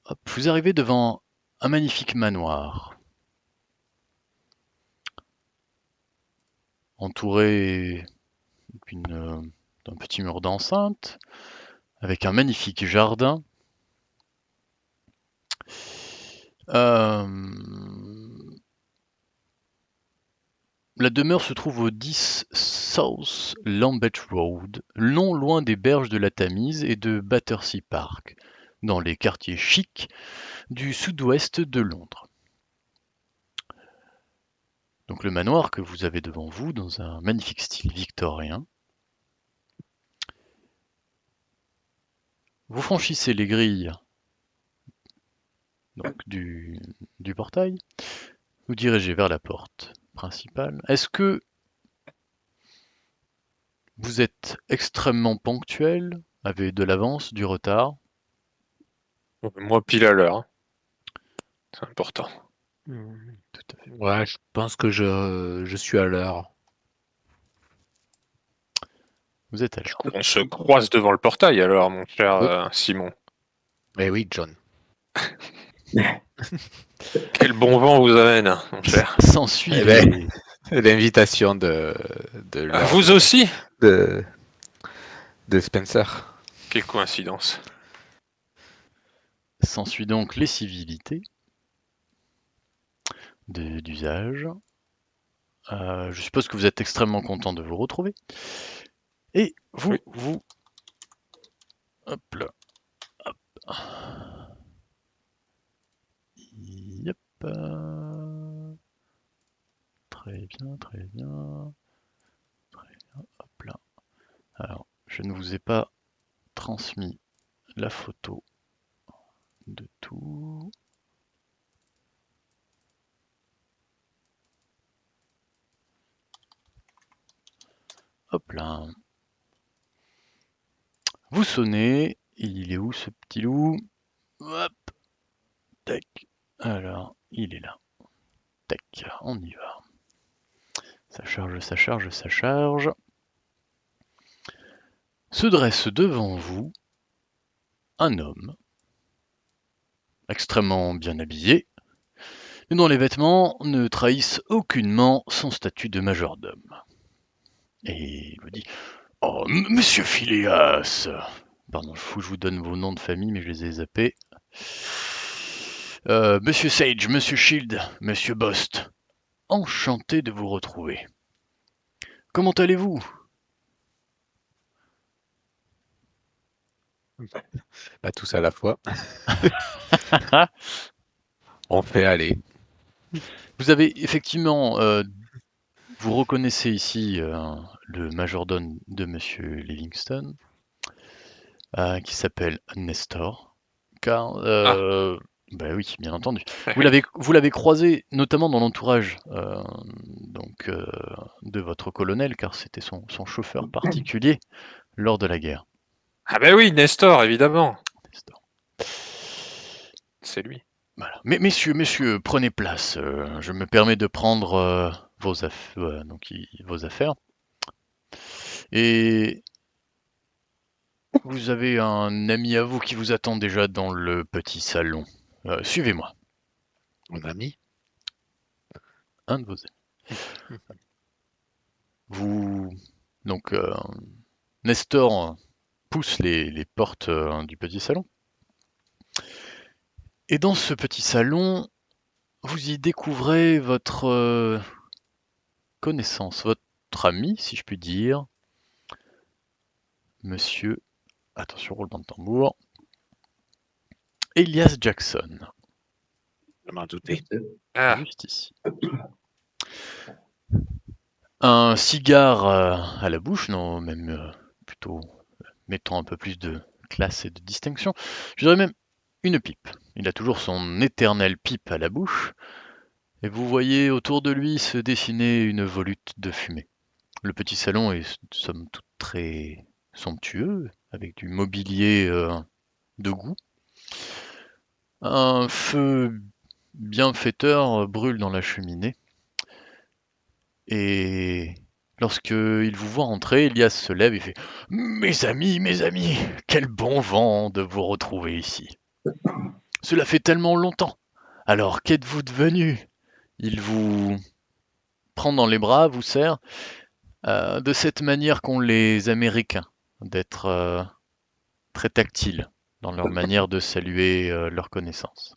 Hop, vous arrivez devant un magnifique manoir, entouré d'un petit mur d'enceinte, avec un magnifique jardin. Euh, La demeure se trouve au 10 South Lambeth Road, non loin des berges de la Tamise et de Battersea Park, dans les quartiers chics du sud-ouest de Londres. Donc le manoir que vous avez devant vous, dans un magnifique style victorien. Vous franchissez les grilles donc, du portail, vous dirigez vers la porte principale. Est-ce que vous êtes extrêmement ponctuel, avez de l'avance, du retard? Moi, pile à l'heure, hein. C'est important. Tout à fait. Ouais, je pense que je suis à l'heure. Vous êtes à l'heure. On se croise devant le portail alors, mon cher Oh. Simon. Eh oui, John. Quel bon vent vous amène, mon cher. S'ensuit Eh ben, les, l'invitation de Ah, Lord vous aussi? de, de Spencer. Quelle coïncidence. S'ensuit donc les civilités d'usage. Je suppose que vous êtes extrêmement content de vous retrouver. Et Oui. vous, hop là, hop. Yep. Très bien, très bien, très bien. Hop là. Alors, je ne vous ai pas transmis la photo de tout. Hop là. Vous sonnez. Il est où ce petit loup? Hop. Tac. Alors, il est là. Tac. On y va. Ça charge, ça charge, ça charge. Se dresse devant vous un homme extrêmement bien habillé, mais dont les vêtements ne trahissent aucunement son statut de majordome. Et il vous dit: Oh, monsieur Phileas! Pardon, il faut que je vous donne vos noms de famille, mais je les ai zappés. Monsieur Sage, monsieur Shield, monsieur Bost, enchanté de vous retrouver. Comment allez-vous? Pas tous à la fois. On fait aller. Vous avez effectivement, vous reconnaissez ici le majordome de monsieur Livingston, qui s'appelle Nestor, car, Ah, bah oui, bien entendu. oui. Vous l'avez croisé notamment dans l'entourage donc, de votre colonel, car c'était son chauffeur particulier lors de la guerre. Ah ben oui, Nestor, évidemment. Nestor. C'est lui. Voilà. Mais messieurs, prenez place. Je me permets de prendre vos affaires. Et vous avez un ami à vous qui vous attend déjà dans le petit salon. Suivez-moi. Mon ami. Un de vos amis. Vous donc Nestor pousse les portes du petit salon. Et dans ce petit salon, vous y découvrez votre connaissance, votre ami, si je puis dire, monsieur, attention, roulement de tambour, Elias Jackson, Je m'en doutais. Ah, juste ici. Un cigare à la bouche, non, même plutôt mettant un peu plus de classe et de distinction. Je dirais même une pipe. Il a toujours son éternelle pipe à la bouche, et vous voyez autour de lui se dessiner une volute de fumée. Le petit salon est somme toute très somptueux, avec du mobilier de goût. Un feu bienfaiteur brûle dans la cheminée, et lorsqu'il vous voit entrer, Elias se lève et fait: mes amis, quel bon vent de vous retrouver ici. cela fait tellement longtemps. Alors, qu'êtes-vous devenu? Il vous prend dans les bras, vous serre, de cette manière qu'ont les Américains, d'être très tactiles dans leur manière de saluer leur connaissance.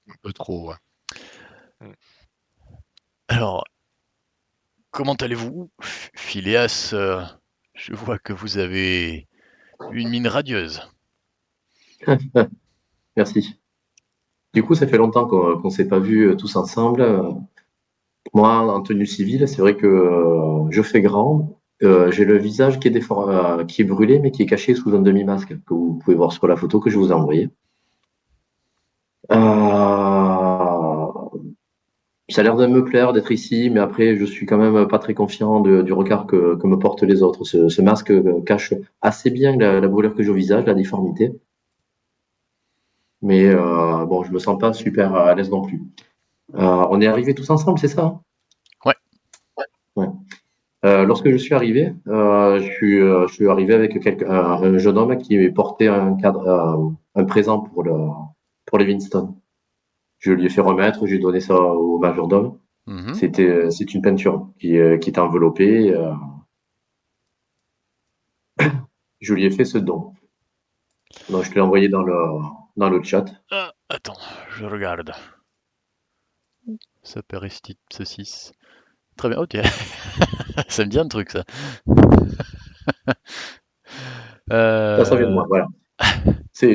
Un peu trop, ouais. Alors, comment allez-vous, Phileas? Je vois que vous avez une mine radieuse. Merci. Du coup, ça fait longtemps qu'on s'est pas vus tous ensemble. Moi, en tenue civile, c'est vrai que je fais grand. J'ai le visage qui est brûlé, mais qui est caché sous un demi-masque, que vous pouvez voir sur la photo que je vous ai envoyée. Ça a l'air de me plaire d'être ici, mais après, je suis quand même pas très confiant du regard que me portent les autres. Ce masque cache assez bien la brûlure que j'ai au visage, la déformité. Mais bon, je me sens pas super à l'aise non plus. On est arrivés tous ensemble, c'est ça, hein? Ouais. Ouais. Lorsque je suis arrivé, je suis arrivé avec un jeune homme qui portait un présent pour Livingston. Je lui ai fait remettre, j'ai donné ça au majordome. Mhm. C'est une peinture qui est enveloppée. Je lui ai fait ce don. Donc je te l'ai envoyé dans le chat. Ah, attends, je regarde. Saperistite saucisse. Très bien, ok. Ça me dit un truc, ça. Ça vient de moi, voilà. C'est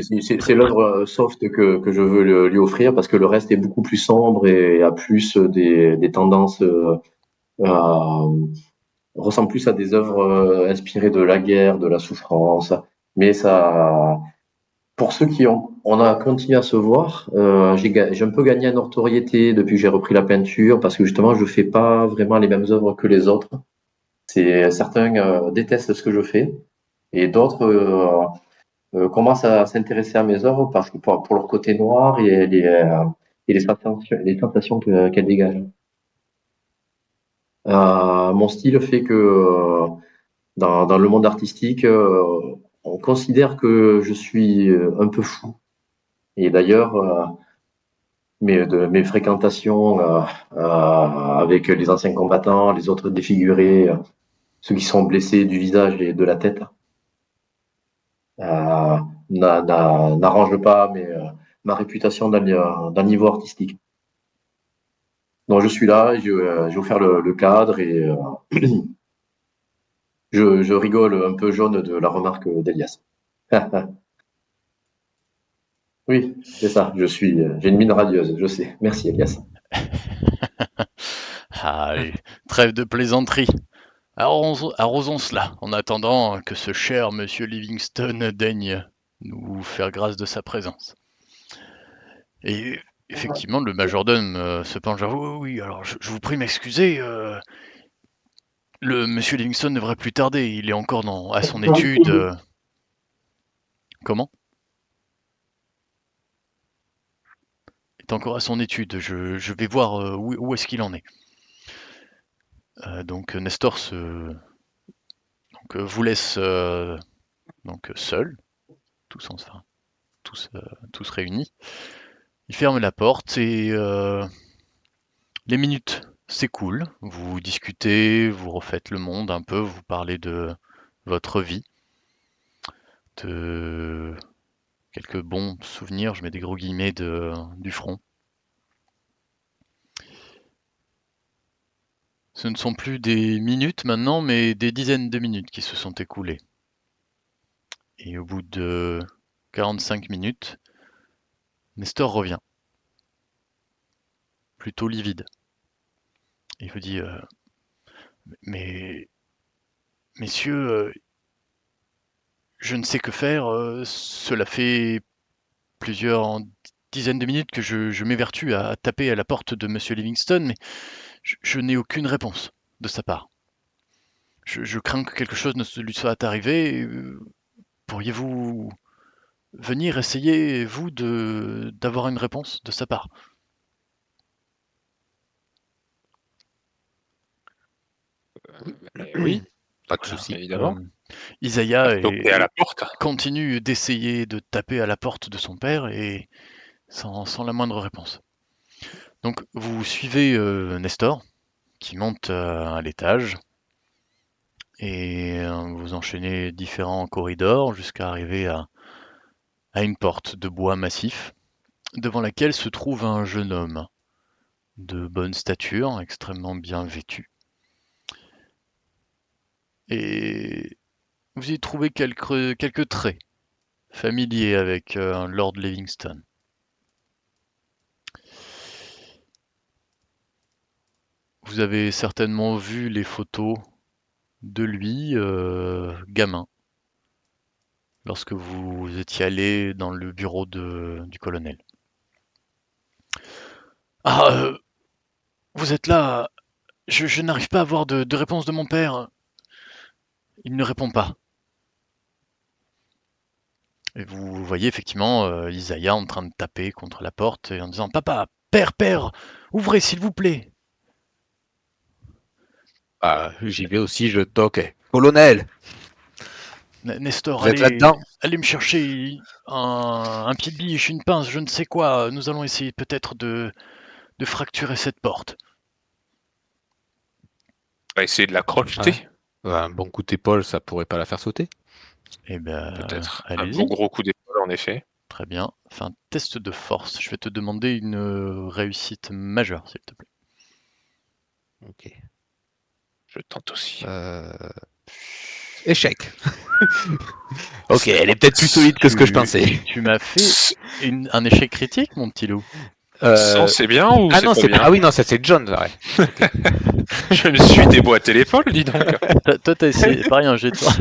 l'œuvre soft que je veux lui offrir parce que le reste est beaucoup plus sombre et a plus des tendances, ressemble plus à des œuvres inspirées de la guerre, de la souffrance. Mais ça, pour ceux on a continué à se voir, j'ai un peu gagné en notoriété depuis que j'ai repris la peinture parce que justement je fais pas vraiment les mêmes œuvres que les autres. Certains détestent ce que je fais et d'autres commencent à s'intéresser à mes œuvres parce que pour leur côté noir et les sensations qu'elles dégagent. Mon style fait que dans le monde artistique, on considère que je suis un peu fou. Et d'ailleurs, mes fréquentations avec les anciens combattants, les autres défigurés, ceux qui sont blessés du visage et de la tête, n'arrangent pas ma réputation d'un niveau artistique. Donc je suis là, j'ai offert le cadre et je rigole un peu jaune de la remarque d'Elias. Oui, c'est ça, j'ai une mine radieuse, je sais. Merci Elias. Allez, trêve de plaisanterie. Arrosons cela, en attendant que ce cher monsieur Livingston daigne nous faire grâce de sa présence. Et effectivement, le majordome se penche vers vous. Oui, oui, alors je vous prie m'excuser. Le monsieur Livingston devrait plus tarder. Il est encore à son étude. Comment? Il est encore à son étude. Je vais voir où est-ce qu'il en est. Donc Nestor vous laisse seul, enfin, tous réunis. Il ferme la porte et les minutes s'écoulent. Vous discutez, vous refaites le monde un peu, vous parlez de votre vie, de quelques bons souvenirs, je mets des gros guillemets, du front. Ce ne sont plus des minutes maintenant, mais des dizaines de minutes qui se sont écoulées. Et au bout de 45 minutes, Nestor revient, plutôt livide. Il vous dit Mais messieurs, je ne sais que faire. Cela fait plusieurs dizaines de minutes que je m'évertue à taper à la porte de Monsieur Livingston, mais je n'ai aucune réponse de sa part. Je crains que quelque chose ne lui soit arrivé. Pourriez-vous venir essayer, vous, d'avoir une réponse de sa part? Oui, Pas de Voilà. souci. évidemment. Isaiah Toquer à la porte. continue d'essayer de taper à la porte de son père et sans la moindre réponse. Donc vous suivez Nestor, qui monte à l'étage, et vous enchaînez différents corridors jusqu'à arriver à une porte de bois massif, devant laquelle se trouve un jeune homme de bonne stature, extrêmement bien vêtu. Et vous y trouvez quelques traits familiers avec Lord Livingstone. Vous avez certainement vu les photos de lui, gamin, lorsque vous étiez allé dans le bureau du colonel. Ah, vous êtes là. Je n'arrive pas à avoir de réponse de mon père. Il ne répond pas. Et vous voyez effectivement Isaiah en train de taper contre la porte et en disant Papa, père, ouvrez s'il vous plaît. Ah, j'y vais aussi, je toque. Colonel, Nestor, vous êtes là-dedans? allez me chercher un pied de biche, une pince, je ne sais quoi. Nous allons essayer peut-être de fracturer cette porte. On va essayer de la crocheter, Un bon coup d'épaule, ça pourrait pas la faire sauter? Eh ben, peut-être. Un allez-y. bon gros coup d'épaule, en effet. Très bien. Fais un test de force. Je vais te demander une réussite majeure, s'il te plaît. Ok. Je tente aussi. Échec. Ok, elle est peut-être plus solide que ce que je pensais. Tu m'as fait un échec critique, mon petit loup. 100, c'est bien ou Ah c'est non, pas c'est bien? pas. Ah oui, non, ça c'est John. Ouais. Je me suis déboîté l'épaule, dis donc. Toi, t'as essayé, pareil, un jet de force.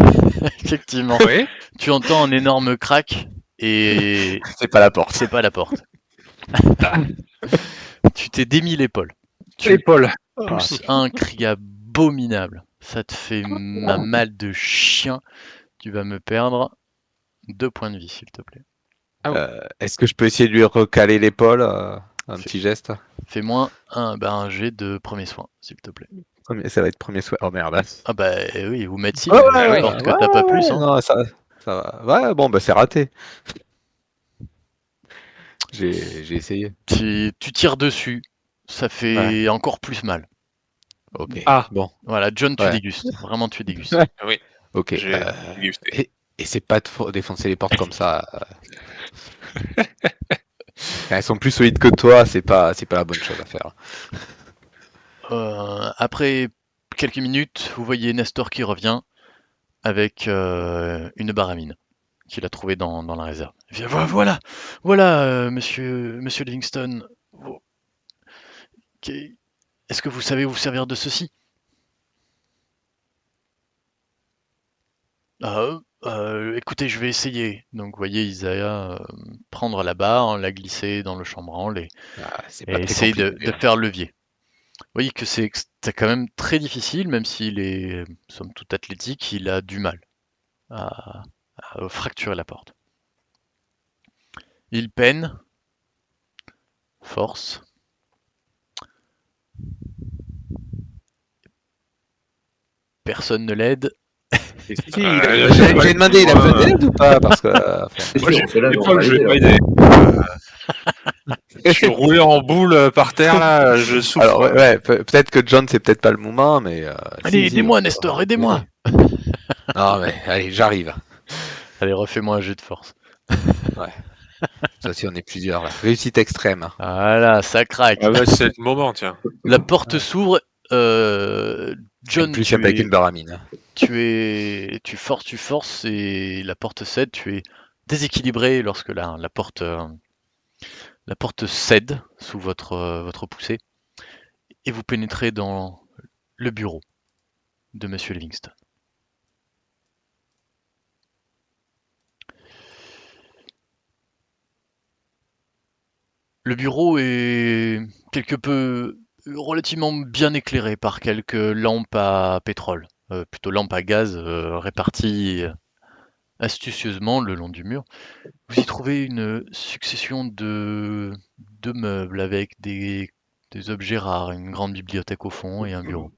Effectivement. Oui. Tu entends un énorme crack et C'est pas la porte. c'est pas la porte. Tu t'es démis l'épaule. Tu L'épaule. pousses un cri abominable. Ça te fait un mal de chien. Tu vas me perdre 2 points de vie, s'il te plaît. Est-ce que je peux essayer de lui recaler l'épaule? Un Fais- petit geste. Fais-moi un jet de premier soin, s'il te plaît. Ça va être premier souhait. Oh merde. Ah bah oui, vous médecine, Ouais, je ouais, porte que t'as pas plus. Hein. non, ça va. Ouais, bon, bah c'est raté. J'ai essayé. Tu tires dessus, ça fait encore plus mal. Ok. Ah. Bon. Voilà, John, tu Ouais. dégustes. Vraiment, tu dégustes. Oui. Ok. J'ai dégusté. Et c'est pas de défoncer les portes comme ça. Quand elles sont plus solides que toi, c'est pas la bonne chose à faire. Après quelques minutes, vous voyez Nestor qui revient avec une baramine qu'il a trouvée dans la réserve. Il dit, voilà, monsieur Livingstone. Est-ce que vous savez vous servir de ceci? Écoutez, je vais essayer. Donc, vous voyez Isaiah prendre la barre, la glisser dans le chambranle C'est et pas très essayer compliqué. de faire levier. Vous voyez que c'est quand même très difficile, même s'il est, somme toute athlétique, il a du mal à fracturer la porte. Il peine, force. Personne ne l'aide. J'ai demandé, il a besoin d'aide ou pas? Parce que. C'est Moi, sûr, j'ai c'est là, l'épaule, je vais pas aider. Je suis roulé en boule par terre, là, je souffre. Alors, ouais, peut-être que John, c'est peut-être pas le moment, mais. Allez, si, aidez-moi, Nestor, aidez-moi. Non, mais allez, j'arrive. Allez, refais-moi un jet de force. Ça, si on est plusieurs, là. Réussite extrême. Voilà, ça craque. Ah bah, c'est le moment, tiens. La porte s'ouvre. John, Plus simple avec une baramine. tu forces et la porte cède. Tu es déséquilibré lorsque la porte cède sous votre poussée et vous pénétrez dans le bureau de Monsieur Livingstone. Le bureau est quelque peu relativement bien éclairé par quelques lampes à pétrole, plutôt lampes à gaz réparties astucieusement le long du mur. Vous y trouvez une succession de meubles avec des objets rares, une grande bibliothèque au fond et un bureau.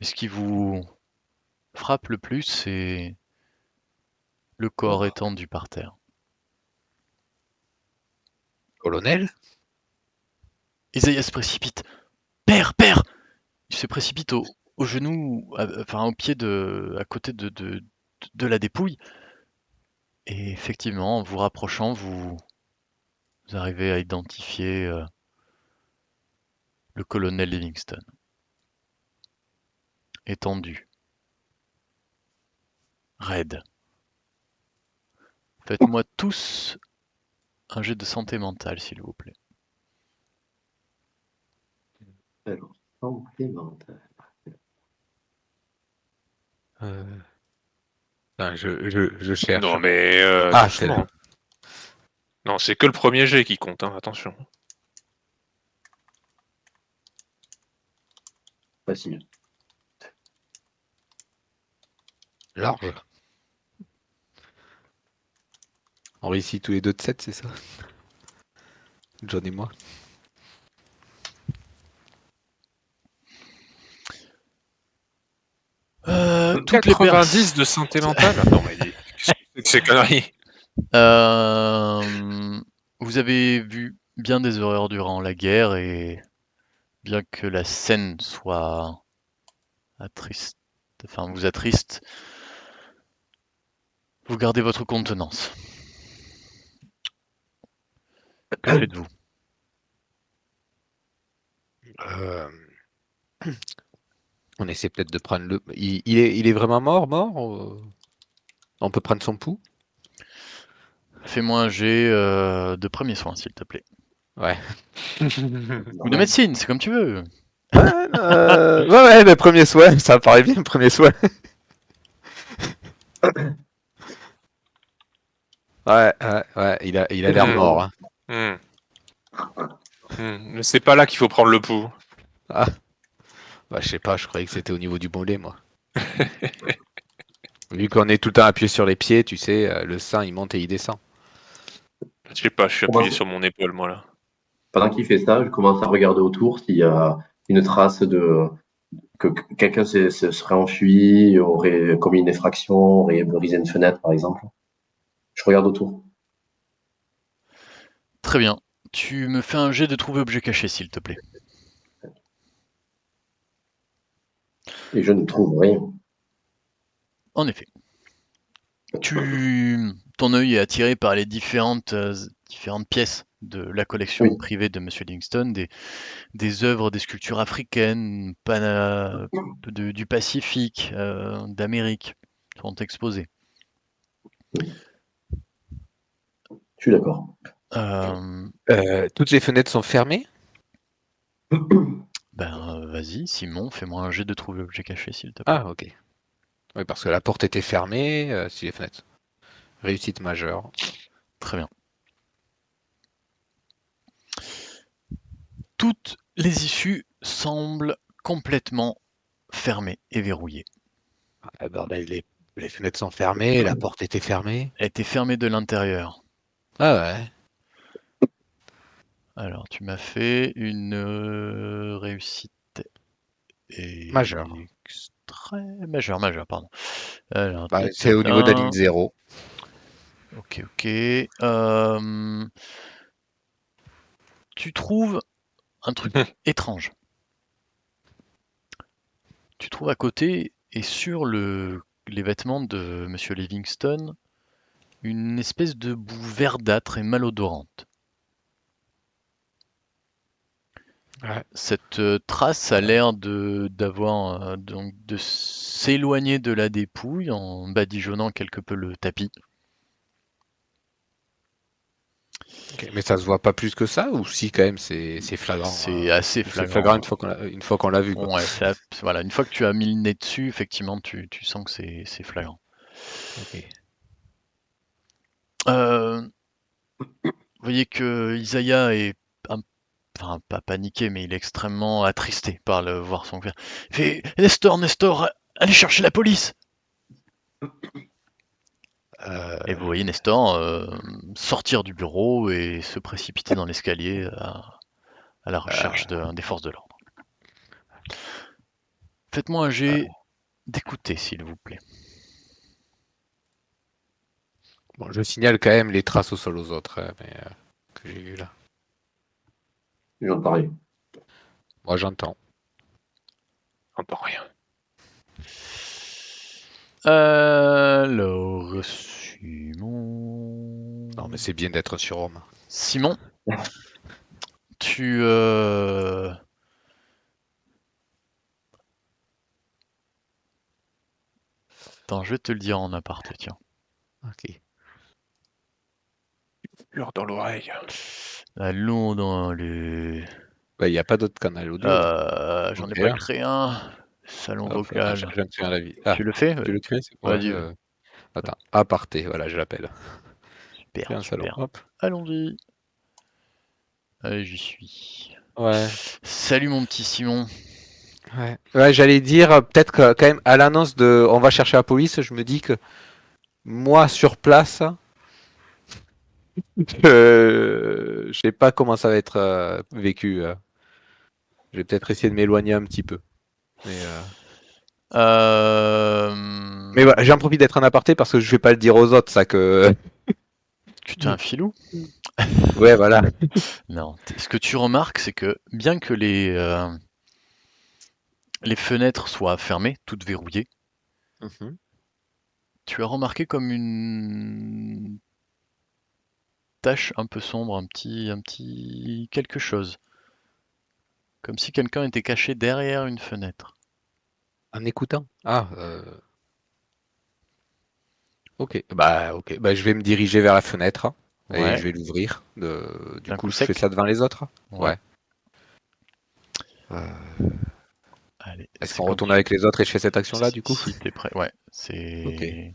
Mais ce qui vous frappe le plus, c'est le corps étendu par terre. Colonel? Isaiah se précipite. Père, père! Il se précipite au genou, enfin au pied à côté de la dépouille. Et effectivement, en vous rapprochant, vous arrivez à identifier le colonel Livingston. Étendu. Raide. Faites-moi tous un jet de santé mentale, s'il vous plaît. Alors, complémentaire. Je cherche. Non, mais Ah, doucement. Non, c'est que le premier jet qui compte, hein, attention. Facile. Large. On réussit tous les deux de 7, c'est ça? John et moi. Toutes les 90 de santé mentale. Non, mais qu'est-ce que c'est que ces conneries? Vous avez vu bien des horreurs durant la guerre et bien que la scène soit attriste, enfin vous attriste, vous gardez votre contenance. Que faites-vous? On essaie peut-être de prendre le. Il est vraiment mort? On peut prendre son pouls? Fais-moi un jet de premier soin, s'il te plaît. Ouais. Ou de médecine, c'est comme tu veux. Ouais, le premier soin, ça me paraît bien, le premier soin. Ouais, il a l'air mort. Hein. Mais c'est pas là qu'il faut prendre le pouls. Ah, bah, je sais pas, je croyais que c'était au niveau du mollet, moi. Vu qu'on est tout le temps appuyé sur les pieds, tu sais, le sein il monte et il descend. Je sais pas, je suis appuyé sur mon épaule, moi, là. Pendant qu'il fait ça, je commence à regarder autour s'il y a une trace que quelqu'un se serait enfui, aurait commis une effraction, aurait brisé une fenêtre, par exemple. Je regarde autour Très bien. Tu me fais un jet de trouver objet caché, s'il te plaît. et je ne trouve rien. En effet. Ton œil est attiré par les différentes pièces de la collection Oui. privée de Monsieur Livingston, des œuvres, des sculptures africaines, du Pacifique, d'Amérique, sont exposées. Je suis d'accord. Toutes les fenêtres sont fermées? Vas-y, Simon, fais-moi un jet de trouver objet caché, s'il te plaît. Ah, ok. Oui, parce que la porte était fermée, si les fenêtres. Réussite majeure. Très bien. Toutes les issues semblent complètement fermées et verrouillées. Ah, bordel, les fenêtres sont fermées, la porte était fermée. Elle était fermée de l'intérieur. Ah ouais. Alors, tu m'as fait une réussite Majeure. majeure, pardon. Alors, Bah, c'est au niveau de la ligne 0. Ok. Tu trouves un truc étrange. Tu trouves à côté et sur les vêtements de Monsieur Livingston une espèce de boue verdâtre et malodorante. Ouais. Cette trace a l'air de s'éloigner de la dépouille en badigeonnant quelque peu le tapis. Ok, mais ça se voit pas plus que ça ou si quand même c'est flagrant? C'est assez C'est flagrant. flagrant une fois qu'on l'a vu. Quoi. Ouais, voilà, une fois que tu as mis le nez dessus, effectivement, tu sens que c'est flagrant. Ok. Vous voyez que Isaiah est enfin pas paniqué, mais il est extrêmement attristé par voir son père. Il fait Nestor, allez chercher la police! Et vous voyez Nestor sortir du bureau et se précipiter dans l'escalier à la recherche des forces de l'ordre. Faites-moi un jet d'écouter, s'il vous plaît. Bon, je signale quand même les traces au sol aux autres que j'ai vues là. J'entends rien. Moi, j'entends. J'entends rien. Alors, Simon. Non, mais c'est bien d'être surhomme. Simon, tu. Attends, je vais te le dire en aparté, tiens. Ok. Hurle dans l'oreille. Allons dans le. Bah, il n'y a pas d'autre canal audio. J'en ai Ok, pas là. créé un. Salon Hop, attends, je vocal. viens de faire la vie. Ah, Tu le fais? tu le crées, c'est Vas-y, Attends, aparté, voilà, je l'appelle. super, Créer un salon, super. hop. Allons-y. Allez, j'y suis. Ouais. Salut mon petit Simon. Ouais, ouais, j'allais dire, peut-être que quand même, à l'annonce de on va chercher la police, je me dis que moi, sur place, je sais pas comment ça va être vécu. Je vais peut-être essayer de m'éloigner un petit peu. Mais, Euh... voilà, j'en profite d'être en aparté parce que je vais pas le dire aux autres, ça que. Tu t'es un filou? Ouais, voilà. Non. Ce que tu remarques, c'est que bien que les fenêtres soient fermées, toutes verrouillées, Mhm. tu as remarqué comme une tache un peu sombre, un petit quelque chose. Comme si quelqu'un était caché derrière une fenêtre. En écoutant. Ah, ok. Ok. Bah, je vais me diriger vers la fenêtre et Ouais, je vais l'ouvrir. Du d'un coup, coup je fais sec. ça devant les autres. Ouais. Ouais. Allez, Est-ce c'est qu'on quand retourne tu... avec les autres et je fais cette action-là, du coup? Si t'es prêt. Ouais, Ok. c'est...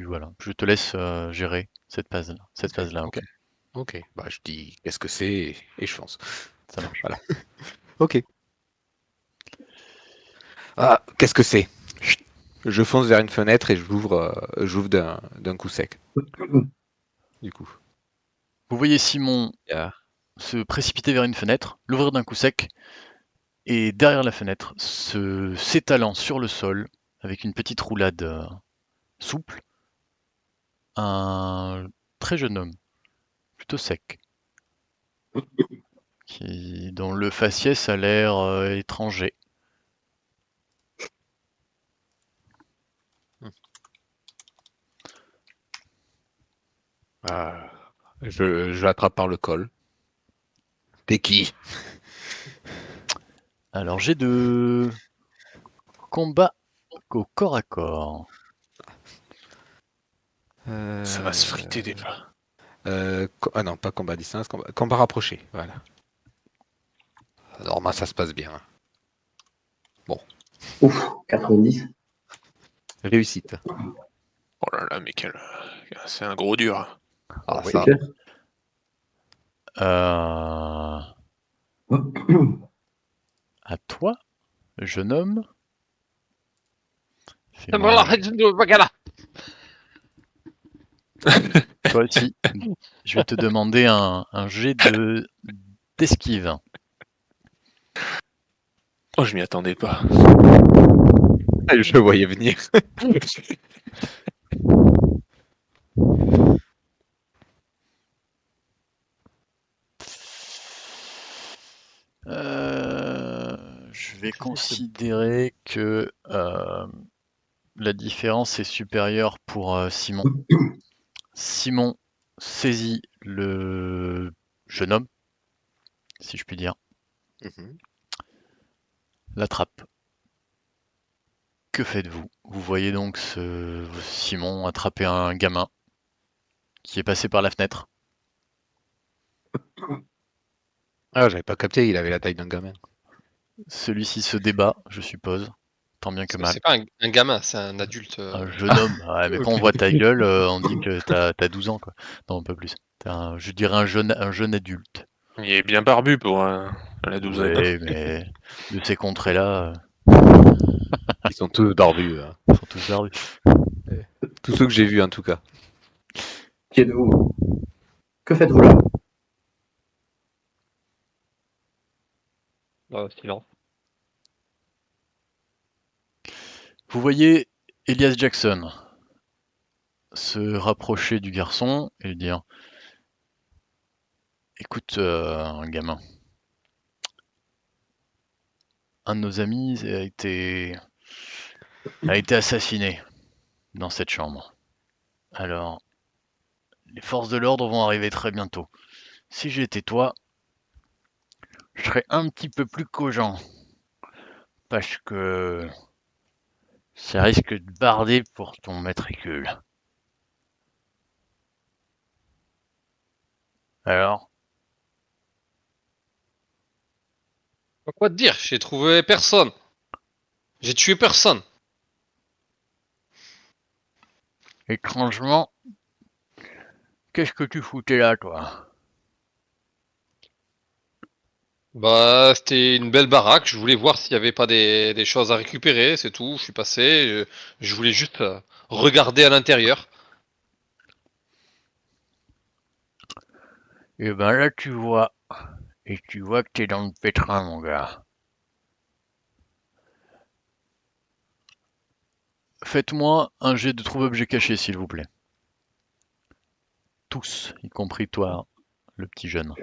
Voilà, je te laisse gérer cette Ok. phase-là, Ok. ok? Ok. Bah, je dis qu'est-ce que c'est et je fonce. Ça marche. Voilà. Ok. Ah, qu'est-ce que c'est? Chut. Je fonce vers une fenêtre et j'ouvre d'un coup sec. Du coup. Vous voyez Simon Yeah. se précipiter vers une fenêtre, l'ouvrir d'un coup sec, et derrière la fenêtre, s'étalant sur le sol, avec une petite roulade souple, un très jeune homme, plutôt sec, dont le faciès a l'air étranger. Ah, je l'attrape par le col. T'es qui? Alors j'ai de combat au corps à corps. Ça va se friter déjà. Ah non, pas combat à distance, combat rapproché. Voilà. Normalement, ça se passe bien. Bon, Ouf, 90. réussite. Oh là là, mais quel. C'est un gros dur. Ah, C'est ça. clair. Euh, à toi, jeune homme. Fais-moi toi aussi. Je vais te demander un jet d'esquive. Oh, je m'y attendais pas. Je le voyais venir. Je vais considérer que la différence est supérieure pour Simon. Simon saisit le jeune homme, si je puis dire, Mhm. l'attrape. Que faites-vous? Vous voyez donc Simon attraper un gamin qui est passé par la fenêtre. Ah, j'avais pas capté, il avait la taille d'un gamin. Celui-ci se débat, je suppose, tant bien que mal. C'est pas un gamin, c'est un adulte. Un jeune homme. Ouais, mais quand on Ok. voit ta gueule, on dit que t'as 12 ans, quoi. Non, pas plus. Je dirais un jeune adulte. Il est bien barbu pour la douzaine. Ouais, mais de ces contrées-là, Ils sont tous barbus. ils sont tous barbus. Tous ceux que j'ai vus, en tout cas. Qui êtes-vous? Que faites-vous là? Silence. Vous voyez Elias Jackson se rapprocher du garçon et lui dire: Écoute, gamin. Un de nos amis a été assassiné dans cette chambre. Alors, les forces de l'ordre vont arriver très bientôt. Si j'étais toi, je serais un petit peu plus cogent. Parce que ça risque de barder pour ton matricule. Alors, Quoi te dire? J'ai trouvé personne. J'ai tué personne. étrangement, qu'est-ce que tu foutais là, toi? Bah, c'était une belle baraque. Je voulais voir s'il y avait pas des choses à récupérer, c'est tout. Je suis passé. Je voulais juste regarder à l'intérieur. Eh ben là, tu vois que t'es dans le pétrin, mon gars. Faites-moi un jet de trouver objet caché, s'il vous plaît. Tous, y compris toi, le petit jeune.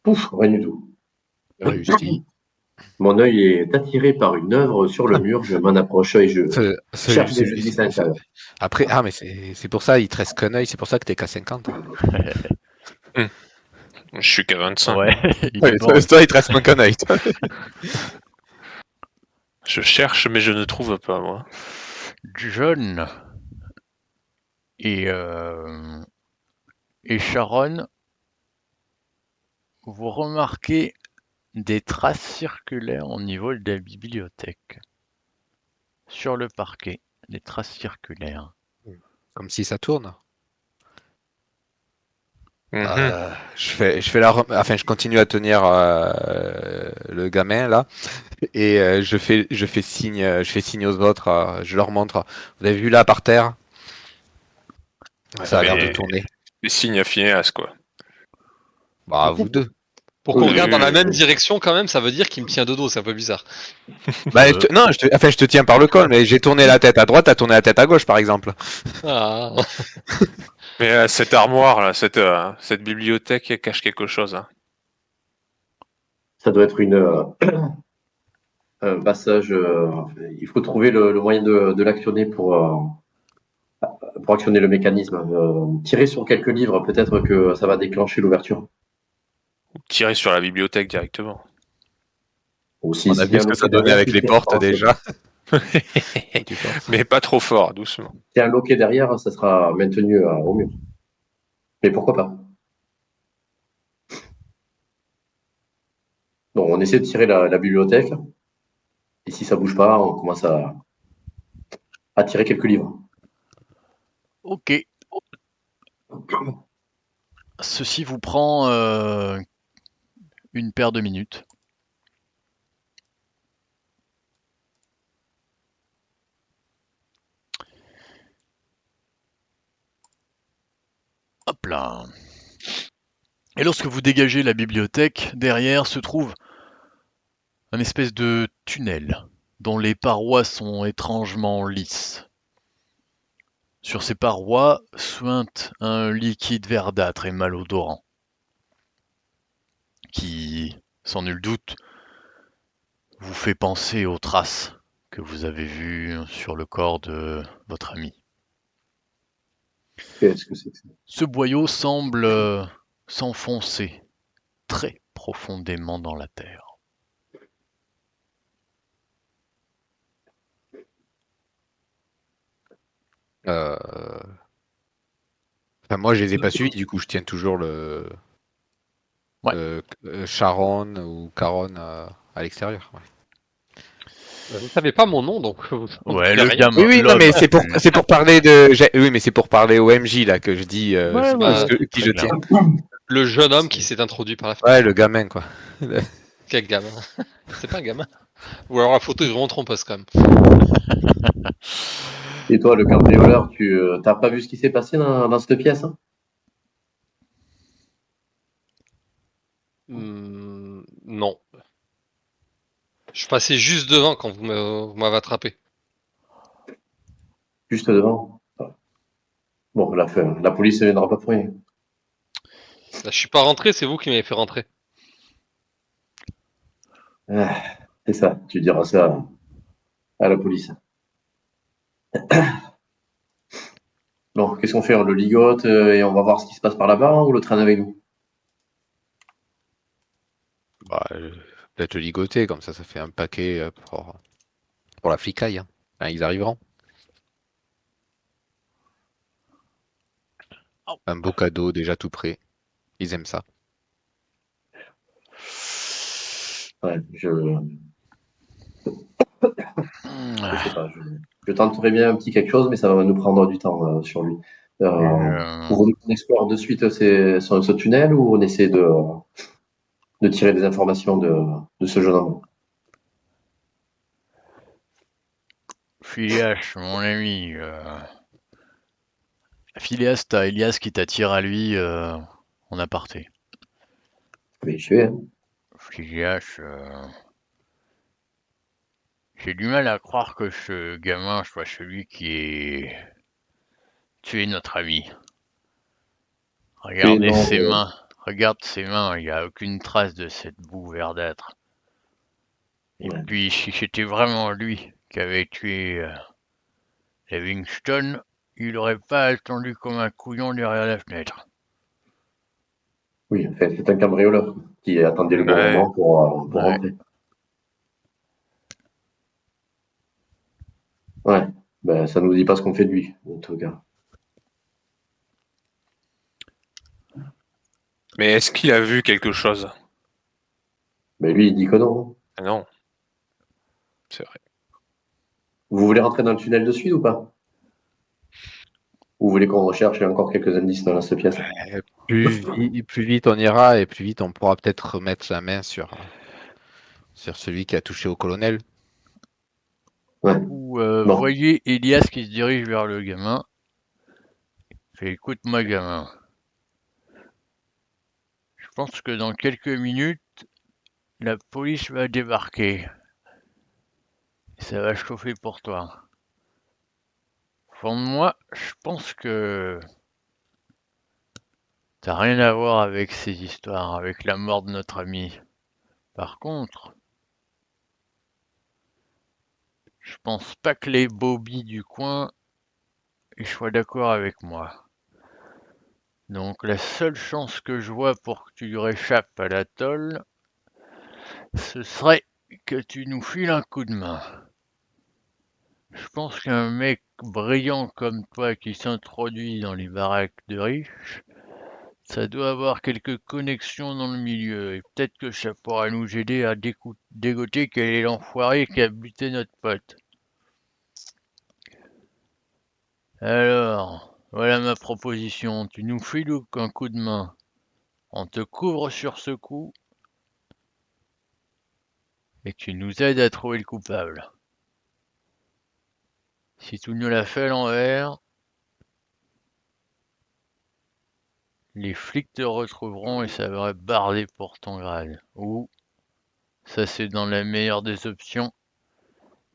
Pouf, rien du tout. Réussi. Mon œil est attiré par une œuvre sur le mur, je m'en approche et je cherche des indices à l'intérieur. Après, mais c'est pour ça, il te reste qu'un œil, c'est pour ça que t'es qu'à 50. Je suis qu'à 25. Ouais, il Ouais, est bon. toi, il te reste moins qu'un œil. toi. Je cherche, mais je ne trouve pas, moi. John et, euh, et Sharon, vous remarquez des traces circulaires au niveau de la bibliothèque. Sur le parquet, des traces circulaires. Comme si ça tourne. Mhm. Je continue à tenir le gamin là, et je fais signe aux autres. Je leur montre. Vous avez vu là par terre? Ça a l'air de Mais tourner. des signes à Phineas, quoi. Bah, vous deux. Pour qu'on Oui, regarde dans la oui, même oui. direction quand même, ça veut dire qu'il me tient de dos. C'est un peu bizarre. Bah, non, je te tiens par le col, mais j'ai tourné la tête à droite, t'as tourné la tête à gauche, par exemple. Ah. Mais cette armoire, là, cette bibliothèque, elle cache quelque chose. Hein. Ça doit être un passage. Il faut trouver le moyen de l'actionner pour actionner le mécanisme. Tirer sur quelques livres, peut-être que ça va déclencher l'ouverture. Tirer sur la bibliothèque directement. Aussi, On a s'il y vu a ce un que ça loquet donnait derrière, avec tu les tires portes sur un déjà. Mais Tu penses. pas trop fort, doucement. S'il y a un loquet derrière, ça sera maintenu au mur. Mais pourquoi pas? Donc, on essaie de tirer la bibliothèque. Et si ça bouge pas, on commence à tirer quelques livres. Ok. Ceci vous prend une paire de minutes. Hop là. Et lorsque vous dégagez la bibliothèque, derrière se trouve un espèce de tunnel dont les parois sont étrangement lisses. Sur ces parois suinte un liquide verdâtre et malodorant qui, sans nul doute, vous fait penser aux traces que vous avez vues sur le corps de votre ami. Qu'est-ce que c'est que ça? Ce boyau semble s'enfoncer très profondément dans la terre. Euh, Enfin, moi, je les ai pas suivis, du coup, je tiens toujours le Ouais. Sharon ou Caron à l'extérieur. Ouais. Vous savez pas mon nom, donc vous Ouais, savez le rien. gamin. Oui, oui, non, l'homme. mais c'est pour parler oui, mais c'est pour parler au MJ là que je dis Ouais, ouais, qui je très clair. tiens. Le jeune homme qui s'est introduit par la fenêtre. Ouais, le gamin quoi. Quel gamin. C'est pas un gamin. Ou alors la photo est vraiment trompeuse quand même. Et toi, le cambrioleur, tu t'as pas vu ce qui s'est passé dans cette pièce? Hein? Non. Je passais juste devant quand vous m'avez attrapé. Juste devant. Bon, la police ne viendra pas pour rien. Là, je suis pas rentré, c'est vous qui m'avez fait rentrer. Ah, c'est ça, tu diras ça à la police. Bon, qu'est-ce qu'on fait? On le ligote et on va voir ce qui se passe par là-bas, hein, ou le traîne avec nous? Bah, peut-être le ligoter, comme ça fait un paquet pour la flicaille. Hein. Enfin, ils arriveront. Un beau cadeau déjà tout prêt. Ils aiment ça. Ouais, je sais Ah, pas. Je tenterai bien un petit quelque chose, mais ça va nous prendre du temps sur lui. Vous je- voulez qu'on explore de suite ce tunnel ou on essaie de tirer des informations de ce jeune homme? Phileas, mon ami. Phileas, t'as Elias qui t'attire à lui en aparté. Mais je vais, hein. Phileas, j'ai du mal à croire que ce gamin soit celui qui est tué notre ami. Oui, Regardez non, ses mains. Regarde ses mains, il n'y a aucune trace de cette boue verdâtre. Et ouais. puis, si c'était vraiment lui qui avait tué Livingstone, il aurait pas attendu comme un couillon derrière la fenêtre. Oui, en fait, c'est un cambrioleur qui attendait le bon Ouais. moment pour Ouais. rentrer. Ouais, ben, ça nous dit pas ce qu'on fait de lui, en tout cas. Mais est-ce qu'il a vu quelque chose? Mais lui, il dit que non. Ah non, c'est vrai. Vous voulez rentrer dans le tunnel de suite ou pas? Ou vous voulez qu'on recherche encore quelques indices dans cette pièce? Plus vite on ira et plus vite on pourra peut-être remettre la main sur celui qui a touché au colonel. Ouais, Vous bon. voyez Elias qui se dirige vers le gamin. Fait écoute-moi, gamin. Je pense que dans quelques minutes, la police va débarquer. Ça va chauffer pour toi. Au fond de moi, je pense que t'as rien à voir avec ces histoires, avec la mort de notre ami. Par contre, je pense pas que les bobbies du coin soient d'accord avec moi. Donc la seule chance que je vois pour que tu réchappes à la tôle, ce serait que tu nous files un coup de main. Je pense qu'un mec brillant comme toi qui s'introduit dans les baraques de riches, ça doit avoir quelques connexions dans le milieu, et peut-être que ça pourra nous aider à dégoter quel est l'enfoiré qui a buté notre pote. Alors, voilà ma proposition, tu nous files un coup de main, on te couvre sur ce coup, et tu nous aides à trouver le coupable. Si tu nous l'as fait à l'envers, les flics te retrouveront et ça va barder pour ton grade. Ou, ça c'est dans la meilleure des options,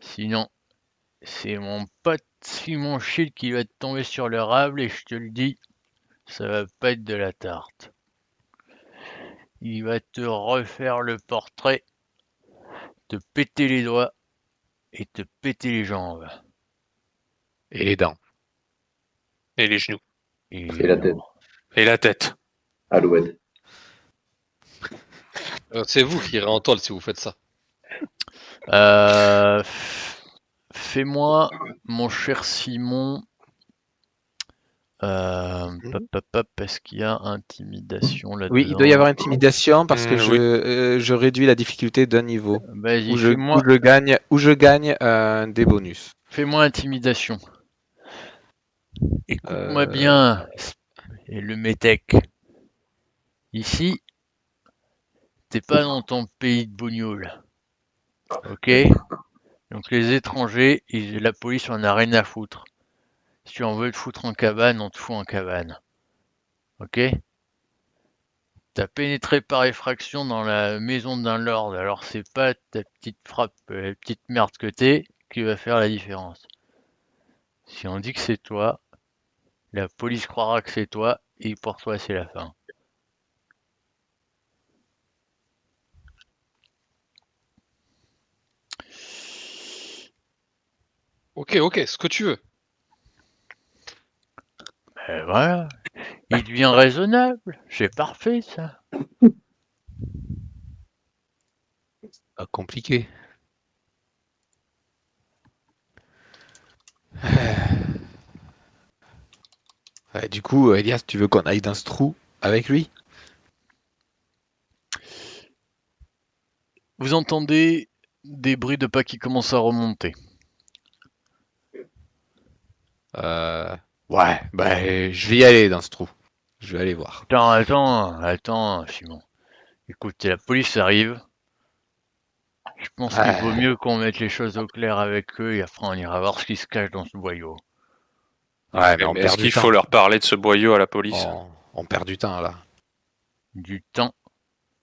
sinon c'est mon pote Simon Schill qui va te tomber sur le rable et je te le dis, ça va pas être de la tarte. Il va te refaire le portrait, te péter les doigts et te péter les jambes. Et les dents. Et les genoux. Et la tête. Et la tête. Alouette. C'est vous qui irez en tôle si vous faites ça. Euh, Fais-moi, mon cher Simon, est-ce qu'il y a intimidation Oui, il doit y avoir là-dedans? intimidation parce que Oui. je réduis la difficulté d'un niveau. Vas-y, Où je gagne des bonus. fais-moi intimidation. Écoute-moi Euh, bien, et le métèque. Ici, t'es pas dans ton pays de bougnoul, ok? Donc les étrangers, la police en a rien à foutre. Si on veut te foutre en cabane, on te fout en cabane, ok? T'as pénétré par effraction dans la maison d'un lord, alors c'est pas ta petite frappe, la petite merde que t'es, qui va faire la différence. Si on dit que c'est toi, la police croira que c'est toi, et pour toi c'est la fin. Ok, ce que tu veux. Voilà, il devient raisonnable. C'est parfait, ça. Pas compliqué. Du coup, Elias, tu veux qu'on aille dans ce trou avec lui? Vous entendez des bruits de pas qui commencent à remonter. Ouais, je vais y aller dans ce trou. Je vais aller voir. Attends, Simon. Écoute, la police arrive. Je pense qu'il vaut mieux qu'on mette les choses au clair avec eux et après on ira voir ce qui se cache dans ce boyau. Ouais, mais on Mais est-ce perd du qu'il temps. faut leur parler de ce boyau à la police? On perd du temps là. Du temps.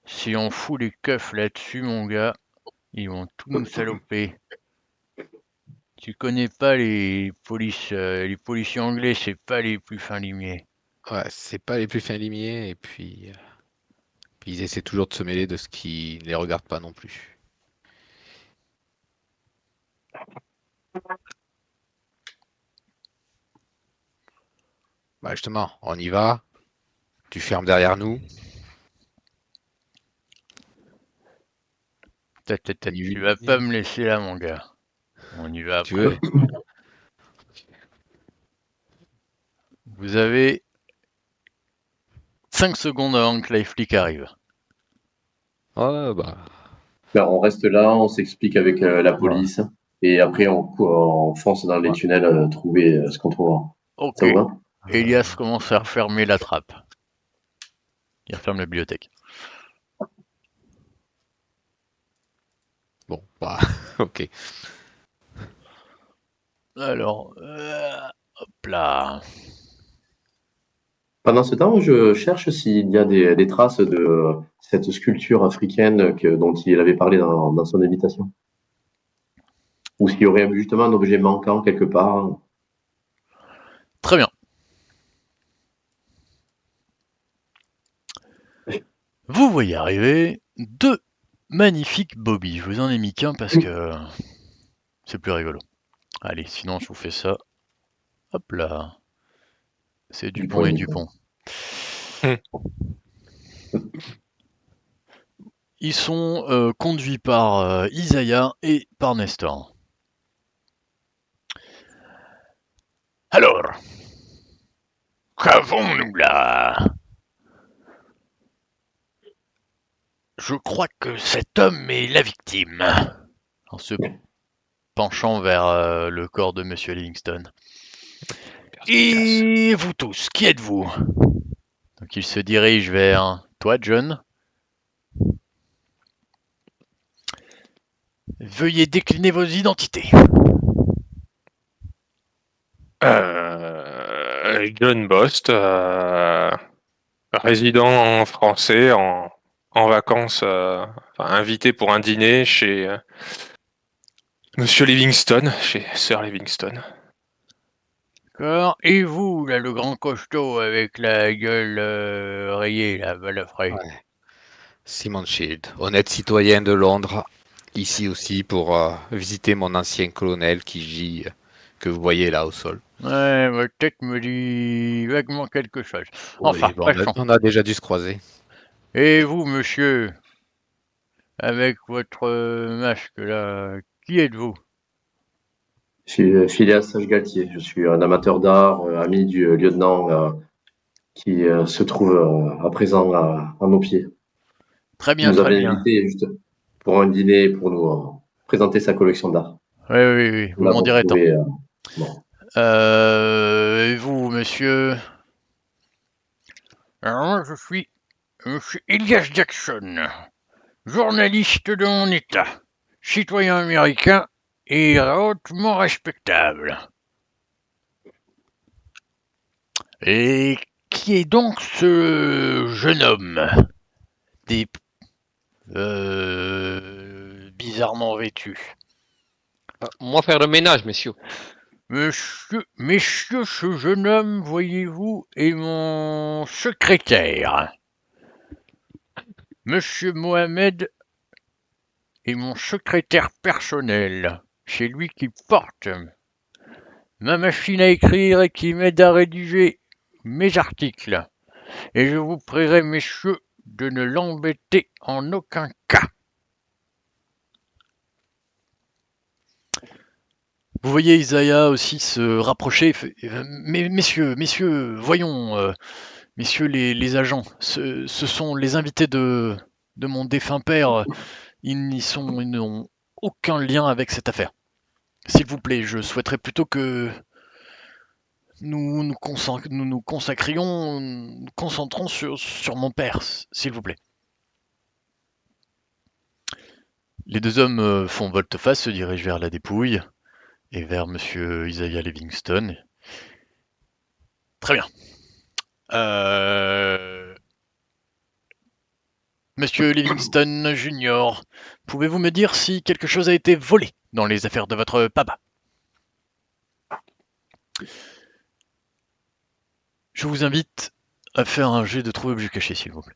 Si on fout les keufs là-dessus, mon gars, ils vont tout nous saloper. Tu connais pas les policiers anglais, c'est pas les plus fins limiers. Ouais, c'est pas les plus fins limiers et puis ils essaient toujours de se mêler de ce qui ne les regarde pas non plus. Bah justement, on y va. Tu fermes derrière nous. Tu vas pas me laisser là, mon gars. On y va Tu après. veux? Vous avez 5 secondes avant que les flics arrivent. Ouais, bah. Ben, on reste là, on s'explique avec la police et après on fonce dans les Ouais. tunnels trouver ce qu'on trouvera. Ok. Ça vous va? Elias commence à refermer la trappe. Il referme la bibliothèque. Bon, bah, ok. Alors, hop là. Pendant ce temps, je cherche s'il y a des traces de cette sculpture africaine dont il avait parlé dans son invitation. Ou s'il y aurait justement un objet manquant quelque part. Très bien. Vous voyez arriver deux magnifiques Bobby. Je vous en ai mis qu'un parce que c'est plus rigolo. Allez, sinon je vous fais ça. Hop là. C'est Dupont et Dupont. Ils sont conduits par Isaiah et par Nestor. Alors, qu'avons-nous là? Je crois que cet homme est la victime. En se penchant vers le corps de Monsieur Livingston. Et vous tous, qui êtes-vous? Donc il se dirige vers toi, John. Veuillez décliner vos identités. John Bost, résident français en vacances, invité pour un dîner chez Monsieur Livingston, chez Sir Livingston. D'accord. Et vous, là, le grand costaud avec la gueule rayée, là, balafré. Ouais. Simon Shield, honnête citoyen de Londres, ici aussi pour visiter mon ancien colonel qui gît, que vous voyez là au sol. Ouais, votre tête me dit vaguement quelque chose. Oui, Enfin, bon, passons. on a déjà dû se croiser. Et vous, monsieur, avec votre masque là, qui êtes-vous? Je suis Phileas Sage-Galtier. Je suis un amateur d'art, ami du lieutenant qui se trouve à présent à nos pieds. Très Il bien, nous très avait bien. invités juste pour un dîner pour nous présenter sa collection d'art. Oui, Nous vous m'en l'avons direz tant. trouvé. Bon. Et vous, monsieur? Alors moi, je suis monsieur Elias Jackson, journaliste de mon état, citoyen américain et hautement respectable. Et qui est donc ce jeune homme des bizarrement vêtu? Moi faire le ménage, messieurs. Messieurs, ce jeune homme, voyez-vous, est mon secrétaire. Monsieur Mohamed est mon secrétaire personnel. C'est lui qui porte ma machine à écrire et qui m'aide à rédiger mes articles. Et je vous prierai, messieurs, de ne l'embêter en aucun cas. Vous voyez Isaiah aussi se rapprocher. Mais messieurs, voyons, messieurs les agents, ce sont les invités de mon défunt père. Ils n'ont aucun lien avec cette affaire. S'il vous plaît, je souhaiterais plutôt que nous concentrions, nous concentrons sur mon père, s'il vous plaît. Les deux hommes font volte-face, se dirigent vers la dépouille et vers Monsieur Isaiah Livingstone. Très bien. Monsieur Livingstone Junior, pouvez-vous me dire si quelque chose a été volé dans les affaires de votre papa? Je vous invite à faire un jet de trouver objet caché, s'il vous plaît.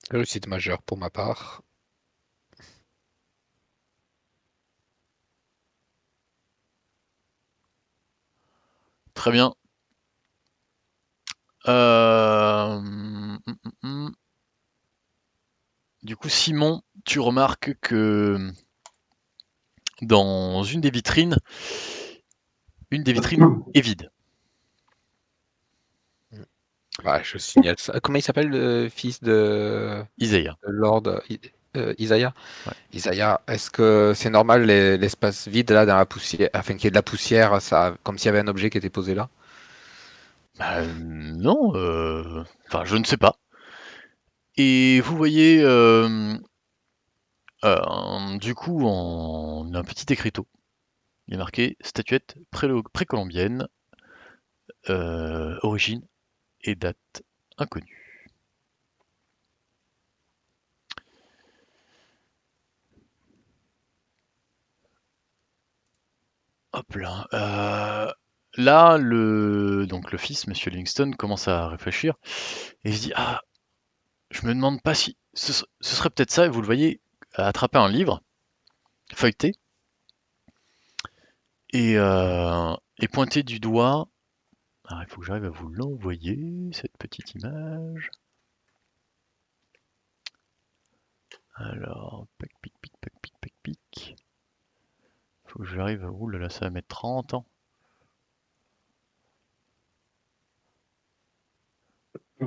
Réussite majeure pour ma part. Très bien. Du coup, Simon, tu remarques que dans une des vitrines est vide. Bah, je signale ça. Comment il s'appelle le fils de Isaiah. Lord Isaiah? Ouais. Isaiah, est-ce que c'est normal l'espace vide là dans la poussière, afin qu'il y ait de la poussière, ça, comme s'il y avait un objet qui était posé là? Non, enfin, je ne sais pas. Et vous voyez, du coup, en un petit écriteau, il est marqué statuette précolombienne, origine et date inconnue. Hop là. Là, donc le fils, Monsieur Livingstone, commence à réfléchir et il se dit ah, je me demande pas si ce serait peut-être ça. Et vous le voyez attraper un livre, feuilleter et pointer du doigt. Alors, il faut que j'arrive à vous l'envoyer cette petite image. Alors, pac pic pic pac pic pac pic. Faut que j'arrive à. Ouh là là, ça va mettre 30 ans.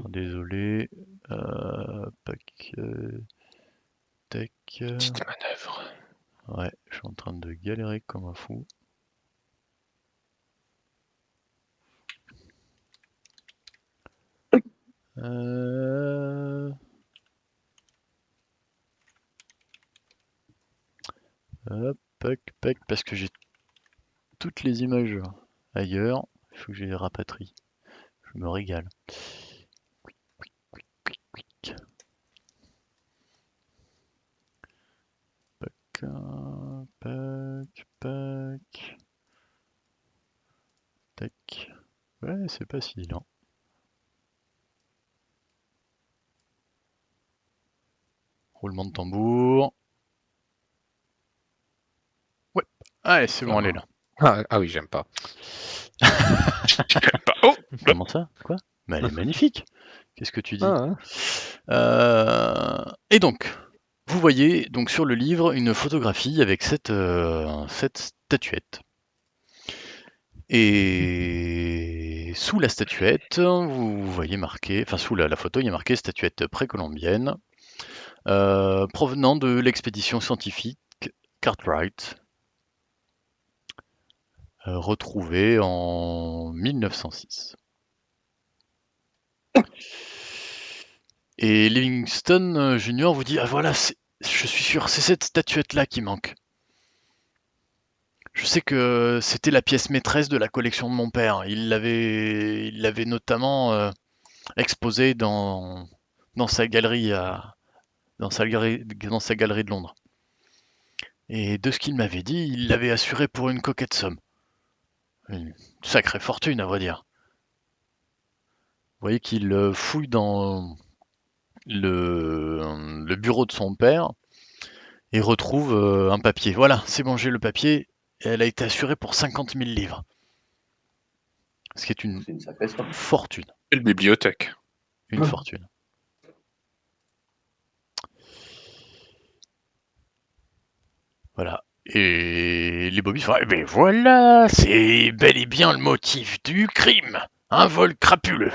Désolé. Pac. Tac. Petite manœuvre. Ouais, je suis en train de galérer comme un fou. Hop, pac, parce que j'ai toutes les images ailleurs. Il faut que je les rapatrie. Je me régale. Pac. Tac. Ouais, c'est pas si lent. Roulement de tambour. Ouais. Ah, c'est bon, elle est là. Ah oui, j'aime pas. Oh, Comment ça? Quoi? Mais elle est magnifique. Qu'est-ce que tu dis? Ah, Et donc, vous voyez donc sur le livre une photographie avec cette statuette. Et sous la statuette, vous voyez marqué, enfin sous la photo, il y a marqué statuette précolombienne, provenant de l'expédition scientifique Cartwright, retrouvée en 1906. Et Livingstone Junior vous dit ah voilà, je suis sûr, c'est cette statuette-là qui manque. Je sais que c'était la pièce maîtresse de la collection de mon père. Il l'avait notamment exposée dans sa galerie dans sa galerie de Londres. Et de ce qu'il m'avait dit, il l'avait assuré pour une coquette somme. Une sacrée fortune, à vrai dire. Vous voyez qu'il fouille dans le bureau de son père et retrouve un papier. Voilà, c'est bon, j'ai le papier. Elle a été assurée pour 50 000 livres. Ce qui est une C'est une sacrée somme. fortune. Quelle bibliothèque. Une fortune. Voilà. Et les Bobby font eh ben voilà, c'est bel et bien le motif du crime. Un vol crapuleux.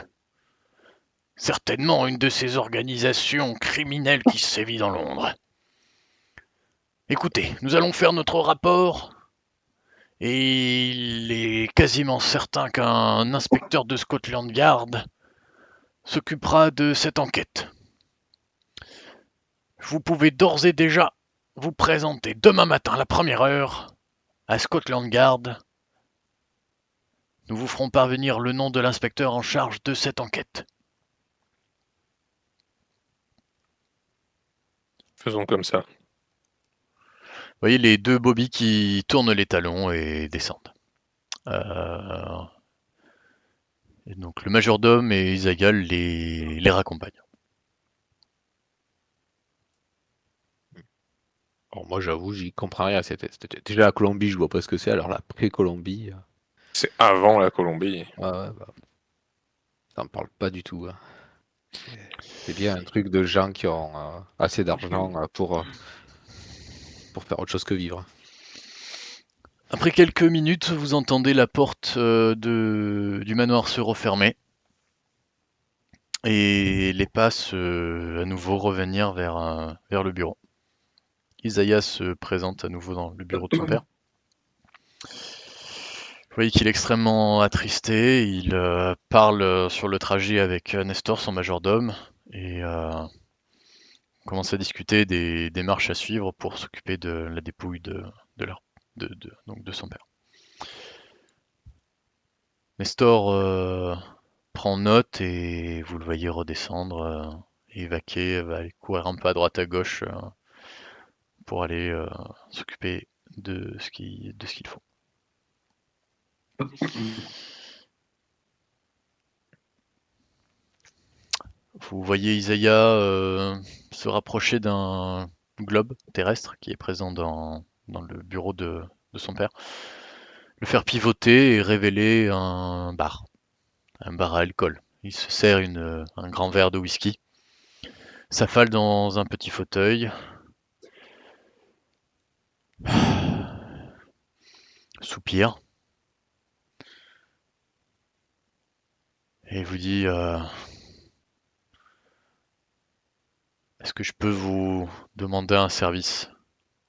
Certainement une de ces organisations criminelles qui sévit dans Londres. Écoutez, nous allons faire notre rapport. Et il est quasiment certain qu'un inspecteur de Scotland Yard s'occupera de cette enquête. Vous pouvez d'ores et déjà vous présenter demain matin à la première heure à Scotland Yard. Nous vous ferons parvenir le nom de l'inspecteur en charge de cette enquête. Faisons comme ça. Vous voyez les deux Bobby qui tournent les talons et descendent. Et donc le majordome et Isagal les raccompagnent. Bon, moi, j'avoue, j'y comprends rien. Déjà, la Colombie, je vois pas ce que c'est. Alors, la pré-Colombie, C'est avant la Colombie. ouais, bah, ça me parle pas du tout. Hein. C'est bien un truc de gens qui ont assez d'argent pour faire autre chose que vivre. Après quelques minutes, vous entendez la porte du manoir se refermer et les pas à nouveau revenir vers le bureau. Isaiah se présente à nouveau dans le bureau de son père. Vous voyez qu'il est extrêmement attristé, il parle sur le trajet avec Nestor, son majordome, et commence à discuter des marches à suivre pour s'occuper de la dépouille donc de son père. Nestor prend note et vous le voyez redescendre et vaquer, va aller courir un peu à droite à gauche pour aller s'occuper de ce qu'il faut. Vous voyez Isaiah se rapprocher d'un globe terrestre qui est présent dans le bureau de son père, le faire pivoter et révéler un bar à alcool. Il se sert un grand verre de whisky, s'affale dans un petit fauteuil, soupire, et vous dit est-ce que je peux vous demander un service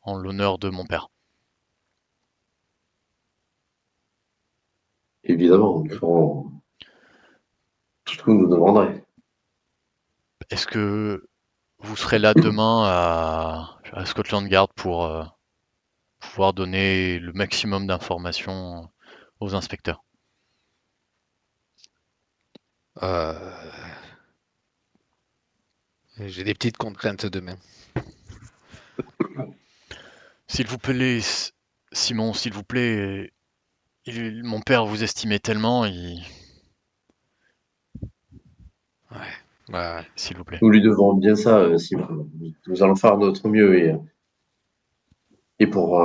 en l'honneur de mon père? Évidemment, nous ferons tout ce que vous nous demanderez. Est-ce que vous serez là demain à Scotland Yard pour pouvoir donner le maximum d'informations aux inspecteurs? J'ai des petites contraintes demain. S'il vous plaît, Simon, s'il vous plaît, mon père vous estimait tellement, Ouais. s'il vous plaît. Nous lui devons bien ça, Simon. Nous allons faire notre mieux et pour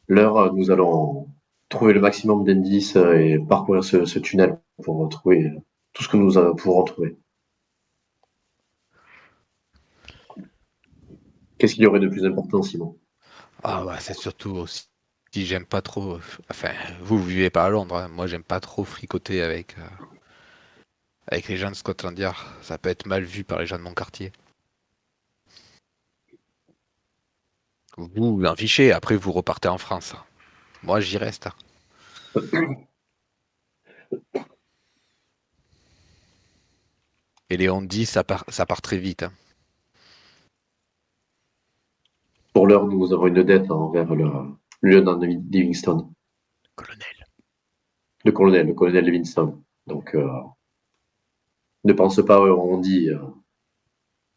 l'heure, nous allons trouver le maximum d'indices et parcourir ce tunnel pour trouver tout ce que nous pourrons trouver. Qu'est-ce qu'il y aurait de plus important, Simon? Ah ouais, c'est surtout aussi si j'aime pas trop. Enfin, vous vivez pas à Londres. Hein. Moi, j'aime pas trop fricoter avec les gens de Scotland Yard. Ça peut être mal vu par les gens de mon quartier. Vous vous en fichez. Après, vous repartez en France. Moi, j'y reste. Et les on-dit, ça part très vite. Hein. Pour l'heure, nous avons une dette envers le lieutenant Livingston, Colonel. le colonel Livingston. Donc, ne pense pas, on dit,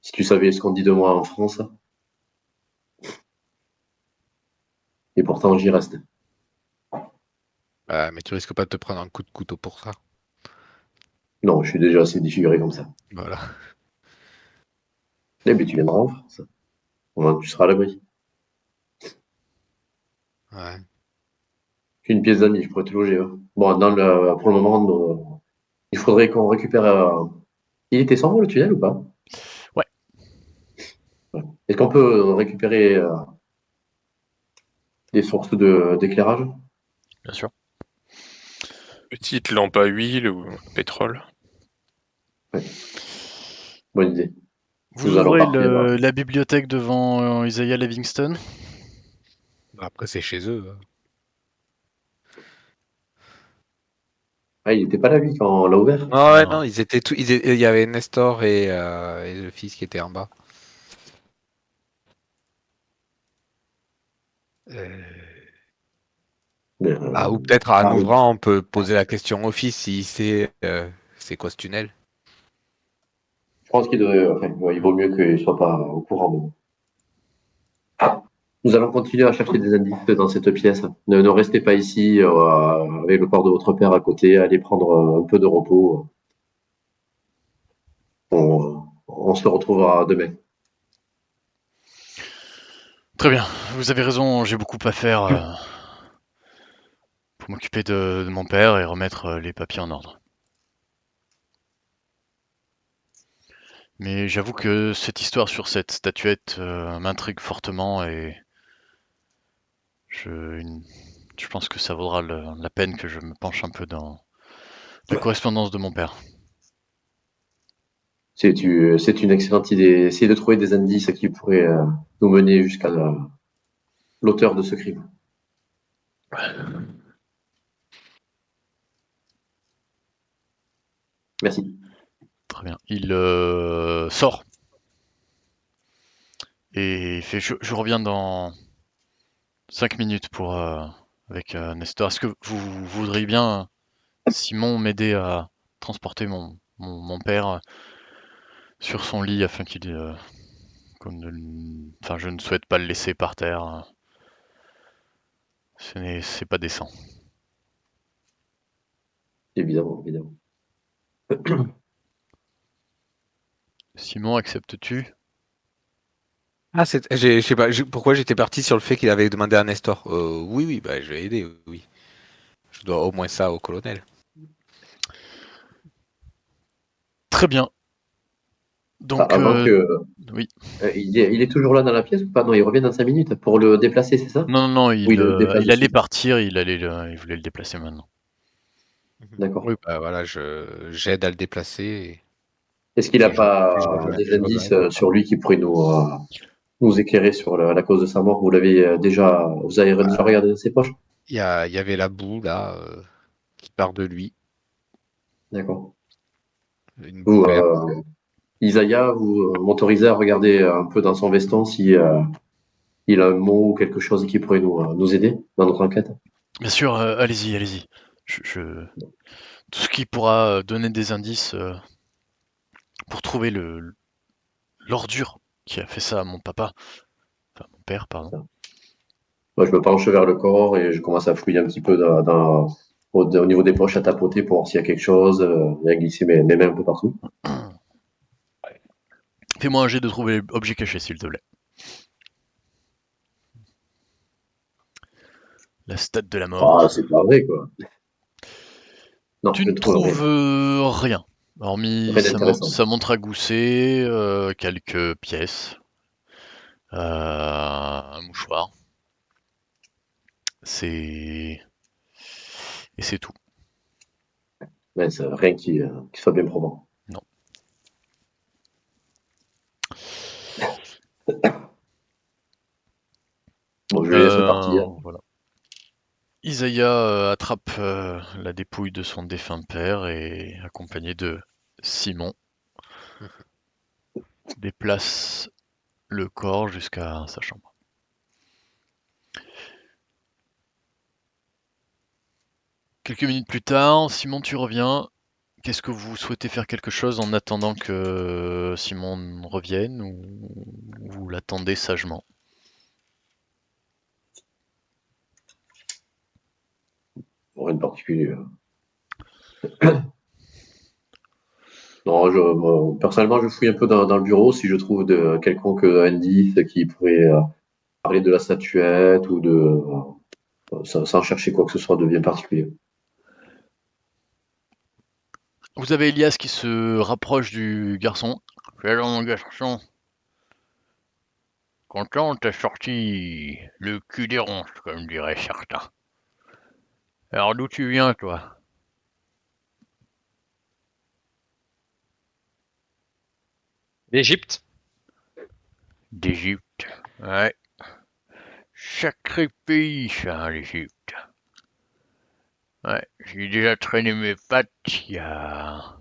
si tu savais ce qu'on dit de moi en France, et pourtant j'y reste. Mais tu risques pas de te prendre un coup de couteau pour ça. Non, je suis déjà assez défiguré comme ça. Voilà. Eh bien, tu viendras en France. Tu seras à l'abri. Ouais. J'ai une pièce d'amis, je pourrais te loger. Bon, pour le moment, il faudrait qu'on récupère. Il était sans moi le tunnel ou pas? Ouais. Ouais. Est-ce qu'on peut récupérer des sources d'éclairage? Bien sûr. Petite lampe à huile ou pétrole. Ouais, bonne idée. Vous Nous allons ouvrez partir. la bibliothèque devant Isaiah Livingstone. Bah, après, c'est chez eux, hein. Ah, il n'était pas là, lui, quand on l'a ouvert? Ah ouais, Non. non, ils étaient il y avait Nestor et le fils qui étaient en bas. Euh, Mais, Ah, ou peut-être en oui. ouvrant, on peut poser la question au fils si c'est quoi ce tunnel. Je pense qu'il devrait. Enfin, ouais, il vaut mieux qu'il ne soit pas au courant. Mais bon. Nous allons continuer à chercher des indices dans cette pièce. Ne restez pas ici avec le corps de votre père à côté. Allez prendre un peu de repos. On se retrouvera demain. Très bien, vous avez raison, j'ai beaucoup à faire pour m'occuper de mon père et remettre les papiers en ordre. Mais j'avoue que cette histoire sur cette statuette m'intrigue fortement et je, je pense que ça vaudra la peine que je me penche un peu dans la correspondance de mon père. C'est une excellente idée. Essayez de trouver des indices qui pourraient nous mener jusqu'à l'auteur de ce crime. Merci. Très bien. Il sort et il fait je reviens dans 5 minutes pour avec Nestor. Est-ce que vous voudriez bien, Simon, m'aider à transporter mon père sur son lit afin qu'il enfin, je ne souhaite pas le laisser par terre. C'est pas décent. Évidemment, évidemment. Simon, acceptes-tu? Ah, je sais pas pourquoi j'étais parti sur le fait qu'il avait demandé à Nestor. Oui, oui, bah, je vais aider, oui. Je dois au moins ça au colonel. Très bien. Ah, Donc, avant que. oui. Il est toujours là dans la pièce ou pas? Non, il revient dans 5 minutes pour le déplacer, c'est ça? Non, non, non, Oui, il le déplace il de allait suite. partir, il voulait le déplacer maintenant. D'accord. Oui, bah voilà, j'aide à le déplacer Est-ce qu'il n'a puis pas des je rejoins indices les autres. sur lui qui pourraient nous éclairer sur la cause de sa mort? Vous avez déjà Bah, regardé dans ses poches? il y avait la boue là qui part de lui, D'accord. une boue Vous, verte. Isaiah, vous m'autorisez à regarder un peu dans son veston si il a un mot ou quelque chose qui pourrait nous aider dans notre enquête? Bien sûr, allez-y, allez-y. Tout ce qui pourra donner des indices pour trouver l'ordure qui a fait ça à mon papa, enfin mon père, pardon. Moi, je me penche vers le corps et je commence à fouiller un petit peu au niveau des poches à tapoter pour voir s'il y a quelque chose, et à glisser mes mains un peu partout. Fais-moi un jet de trouver objet caché, s'il te plaît. La stat de la Ah, mort. c'est pas vrai, quoi. Non, Tu je ne ne trouve rien. trouves rien, hormis Rien d'intéressant. sa montre à gousset, quelques pièces, un mouchoir. C'est et c'est tout. Ouais, rien qui soit bien probant. Non. Bon, je le laisse partir. Voilà. Isaiah attrape la dépouille de son défunt père et, accompagné de Simon, déplace le corps jusqu'à sa chambre. Quelques minutes plus tard, Simon, tu reviens. Qu'est-ce que vous souhaitez faire quelque chose en attendant que Simon revienne ou vous l'attendez sagement? Rien de particulier. Non, moi, personnellement, je fouille un peu dans le bureau si je trouve de quelconque indice qui pourrait parler de la statuette ou sans chercher quoi que ce soit de bien particulier. Vous avez Elias qui se rapproche du garçon. Fais alors mon garçon, content, t'as sorti le cul des ronces, comme diraient certains. Alors d'où tu viens, toi? L'Égypte. D'Égypte. Ouais. Sacré pays, ça, l'Égypte. Ouais, j'ai déjà traîné mes pattes, il y a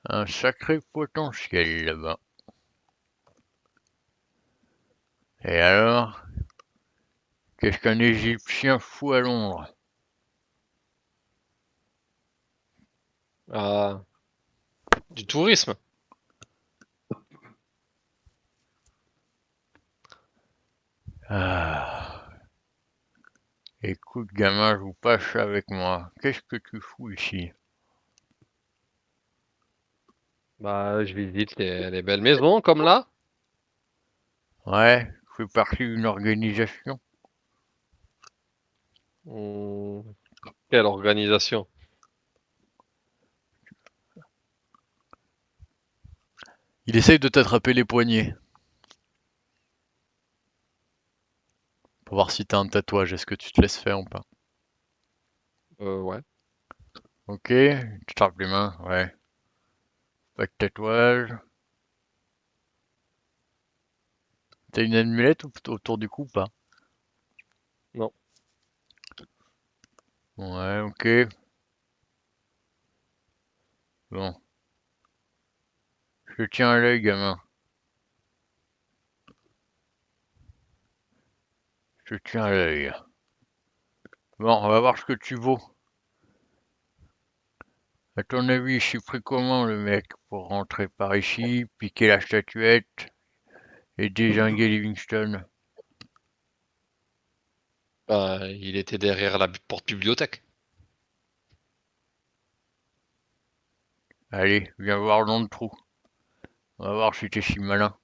un sacré potentiel là-bas. Et alors, qu'est-ce qu'un Égyptien fout à Londres? Ah, du tourisme. Ah, écoute, gamin, joue pas ça avec moi. Qu'est-ce que tu fous ici? Bah, je visite les belles maisons comme là. Ouais, je fais partie d'une organisation. Hmm, quelle organisation? Il essaye de t'attraper les poignets. Pour voir si t'as un tatouage. Est-ce que tu te laisses faire ou pas? Ouais. Ok, tu tapes les mains, ouais. Pas de tatouage. T'as une amulette autour du cou ou pas? Non. Ouais, ok. Bon. Je tiens à l'œil, gamin. Je tiens à l'œil. Bon, on va voir ce que tu vaux. À ton avis, je suis pris comment le mec pour rentrer par ici, piquer la statuette et dézinguer Livingstone? Bah, il était derrière la porte bibliothèque. Allez, viens voir dans le trou. On va voir si t'es si malin.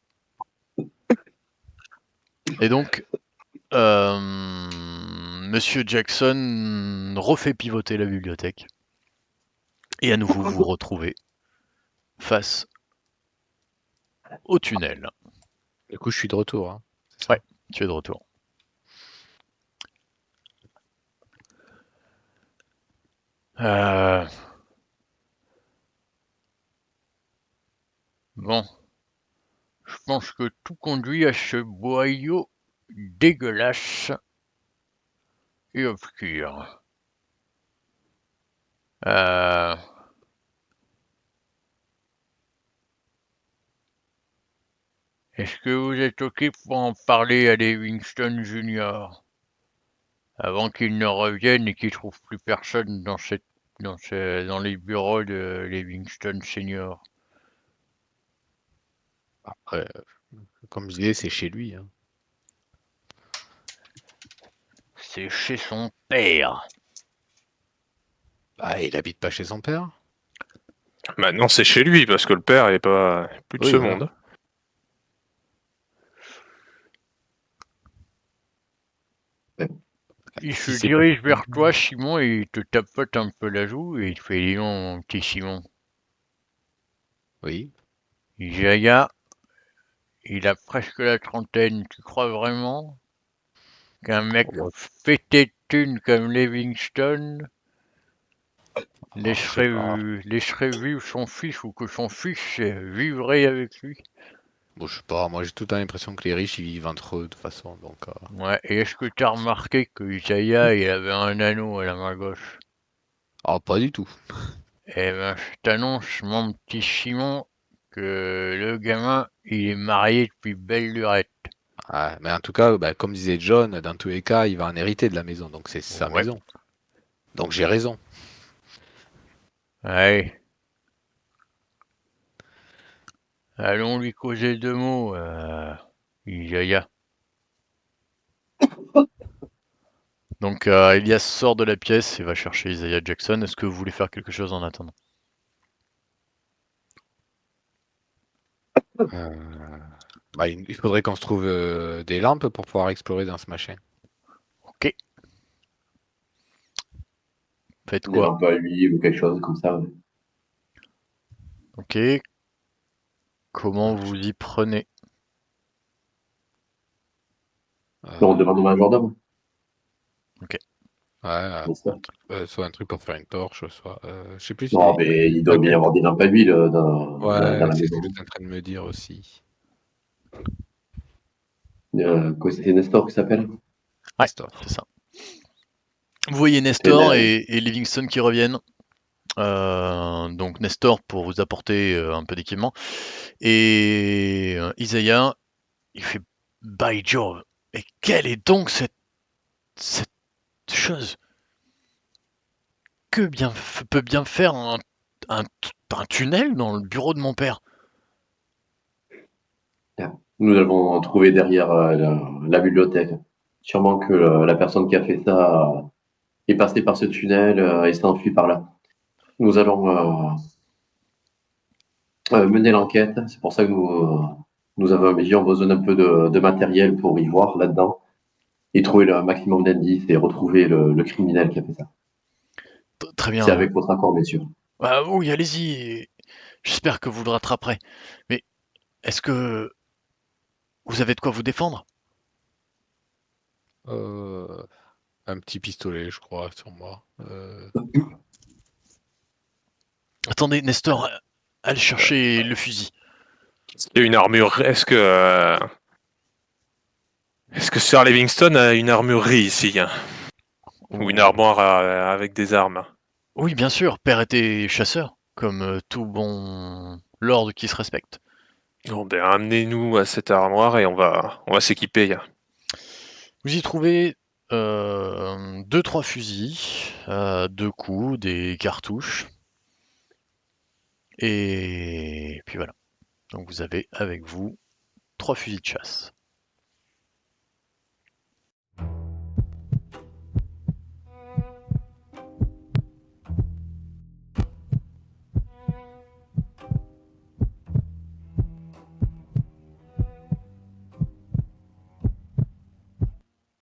Et donc, Monsieur Jackson refait pivoter la bibliothèque. Et à nouveau, vous vous retrouvez face au tunnel. Du coup, je suis de retour. Hein. C'est ça. Ouais, tu es de retour. Euh, bon, je pense que tout conduit à ce boyau dégueulasse et obscur. Euh, Est-ce que vous êtes OK pour en parler à Livingston Junior avant qu'il ne revienne et qu'il trouve plus personne dans les bureaux de Livingston Senior? Après, comme je disais, c'est chez lui. Hein. C'est chez son père. Ah, il habite pas chez son père? Maintenant, c'est chez lui, parce que le père est pas plus de Oui, ce voilà. monde. Il se Si c'est pas... dirige vers toi, Simon, et il te tapote un peu la joue et il te fait dis donc, mon petit Simon. Oui. Jaya, il a presque la trentaine. Tu crois vraiment qu'un mec Oh, pété de thunes comme Livingstone je sais pas. laisserait vivre son fils ou que son fils vivrait avec lui? Bon, je sais pas. Moi, j'ai tout le temps l'impression que les riches, ils vivent entre eux, de toute façon. Donc, Ouais, et est-ce que t'as remarqué que Isaiah, il avait un anneau à la main gauche? Ah, pas du tout. Eh ben, je t'annonce, mon petit Simon, que le gamin, il est marié depuis belle lurette. Ah, mais en tout cas, bah, comme disait John, dans tous les cas, il va en hériter de la maison. Donc, c'est sa Ouais, maison. Donc, j'ai raison. ouais. Allons lui causer deux mots, Isaiah. Donc, Elias sort de la pièce et va chercher Isaiah Jackson. Est-ce que vous voulez faire quelque chose en attendant? Bah, il faudrait qu'on se trouve des lampes pour pouvoir explorer dans ce machin. Ok. Faites Des quoi? lampes à huile ou quelque chose comme ça. Ouais. Ok. Comment vous y prenez? On demande au majordome. Ouais, Bien sûr. soit un truc pour faire une torche, soit. Je sais plus Non, si. mais il doit bien y avoir des lampes à huile dans Ouais, la c'est ce que maison. j'étais en train de me dire aussi. C'est Nestor qui s'appelle? Ouais, Nestor. c'est ça. Vous voyez Nestor et Livingston qui reviennent. Donc Nestor pour vous apporter un peu d'équipement. Et Isaiah, il fait By Jove, et quelle est donc cette chose? Que peut bien faire un, un tunnel dans le bureau de mon père? Nous l'avons trouvé derrière la bibliothèque. Sûrement que la personne qui a fait ça est passée par ce tunnel et s'est enfuie par là. Nous allons mener l'enquête. C'est pour ça que nous avions besoin d'un peu de matériel pour y voir là-dedans et trouver le maximum d'indices et retrouver le criminel qui a fait ça. Très C'est bien. avec votre accord, messieurs. Ah oui, allez-y. J'espère que vous le rattraperez. Mais est-ce que vous avez de quoi vous défendre? Un petit pistolet, je crois, sur moi. Attendez, Nestor, allez chercher le fusil. Il y a une armure. Est-ce que Sir Livingston a une armurerie ici, hein? Ou une armoire avec des armes? Oui, bien sûr, père était chasseur, comme tout bon lord qui se respecte. Bon, ben, amenez-nous à cette armoire et on va s'équiper, hein. Vous y trouvez deux, trois fusils, deux coups, des cartouches, et puis voilà. Donc vous avez avec vous trois fusils de chasse.